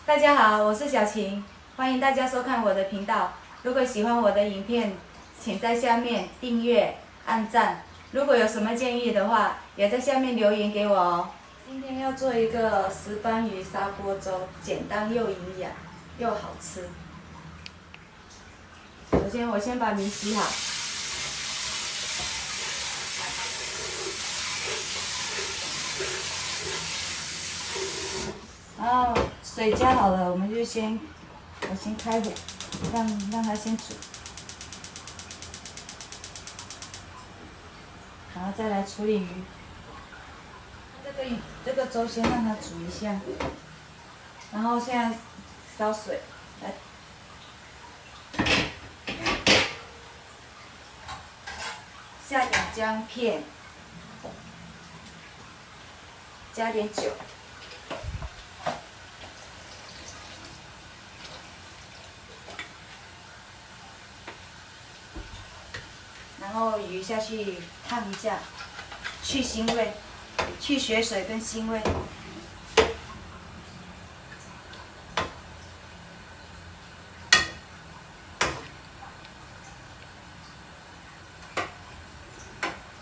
大家好，我是小晴，欢迎大家收看我的频道。如果喜欢我的影片，请在下面订阅、按赞。如果有什么建议的话，也在下面留言给我哦。今天要做一个石斑鱼砂锅粥，简单又营养又好吃。首先，我先把米洗好。 然后水加好了，我们就我先开火，让它先煮，然后再来处理鱼。这个粥先让它煮一下，然后现在烧水，来下点姜片，加点酒。 然后鱼下去烫一下，去腥味，去血水跟腥味。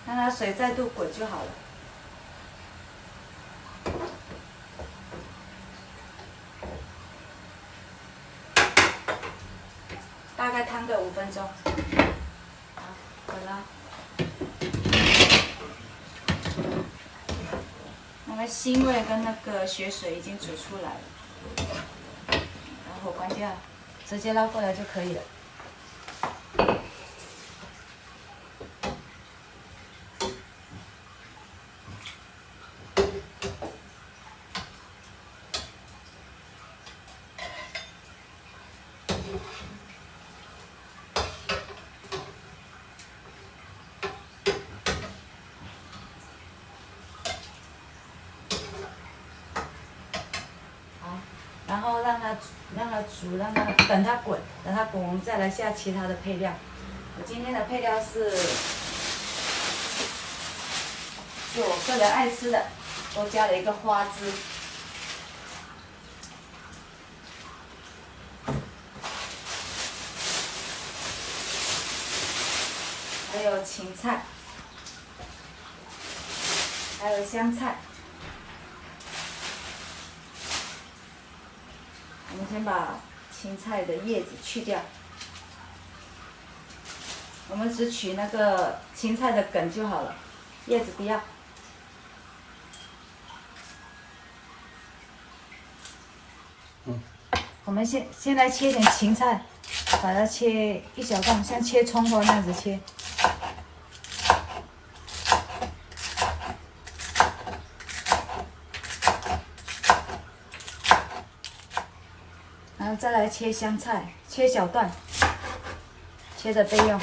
让它水再度滚就好了。大概烫个5分钟。 滚了，那个腥味跟那个血水已经煮出来了，然后火关掉，直接捞过来就可以了。然后让它煮，等它滚，我们再来下其他的配料。我今天的配料是我个人爱吃的，多加了一个花枝，还有芹菜，还有香菜。 我们先把芹菜的叶子去掉，我们只取那个芹菜的梗就好了，叶子不要。我们先来切点芹菜，把它切一小段，像切葱花那样子切。 然后再来切香菜，切小段，切着备用。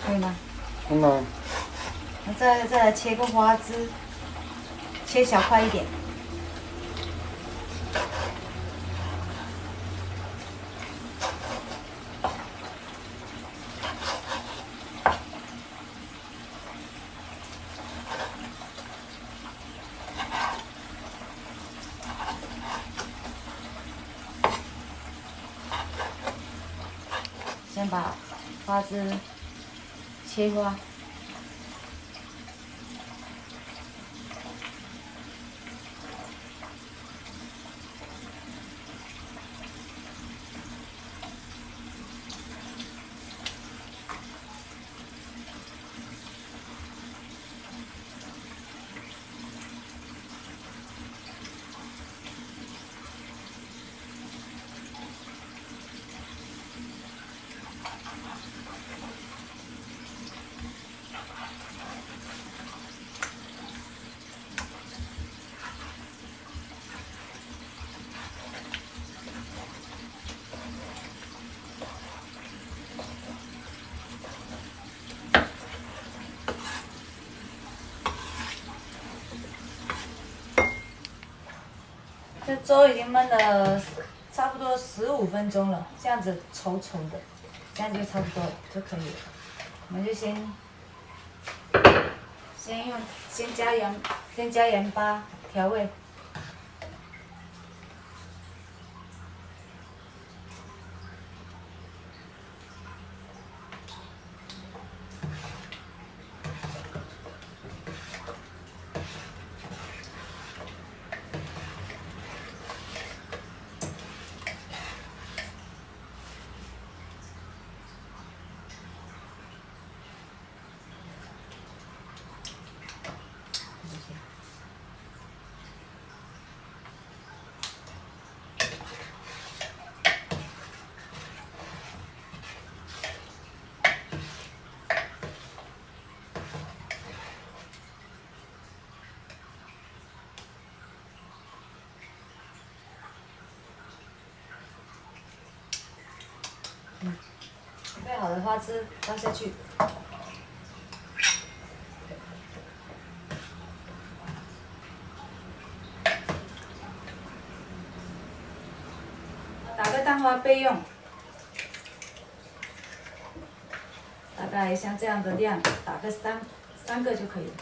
可以吗？再来切个花枝，切小块一点。先把花枝切花。这粥已经焖了差不多15分钟了，这样子稠稠的，这样就差不多了就可以了。我们就先加盐巴调味。准备好的花枝倒下去。打个蛋花备用，大概像这样的量，打个三个就可以了。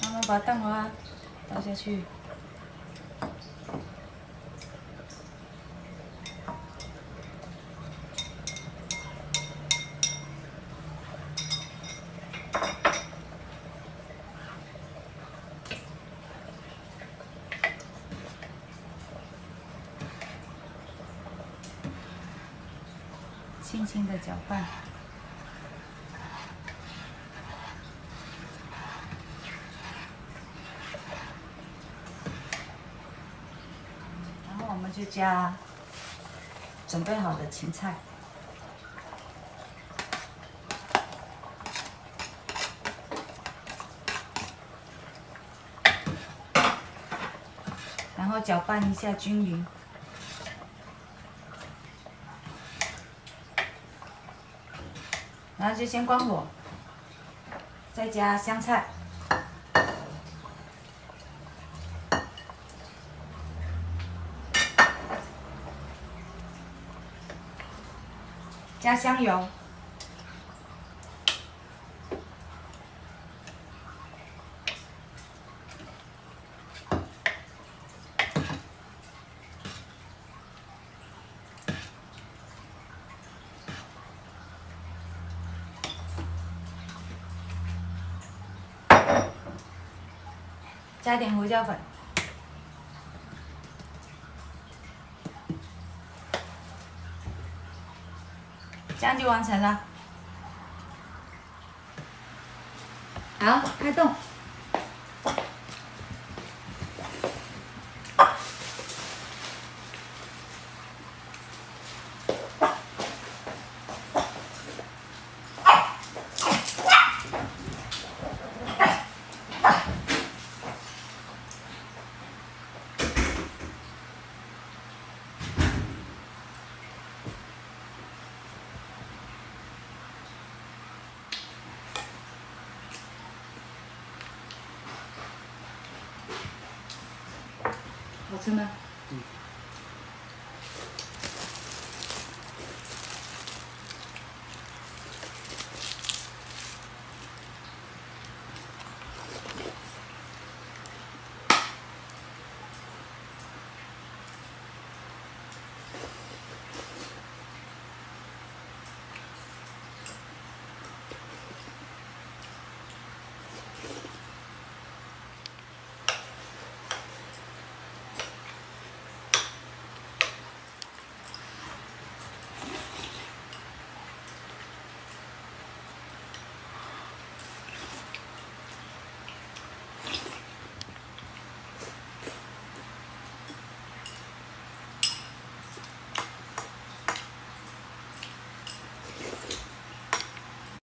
然后把蛋花倒下去。轻轻的搅拌，然后我们就加准备好的芹菜，然后搅拌一下均匀。然后就先关火，再加香菜，加香油，加点胡椒粉，这样就完成了。好，开动。好吃吗？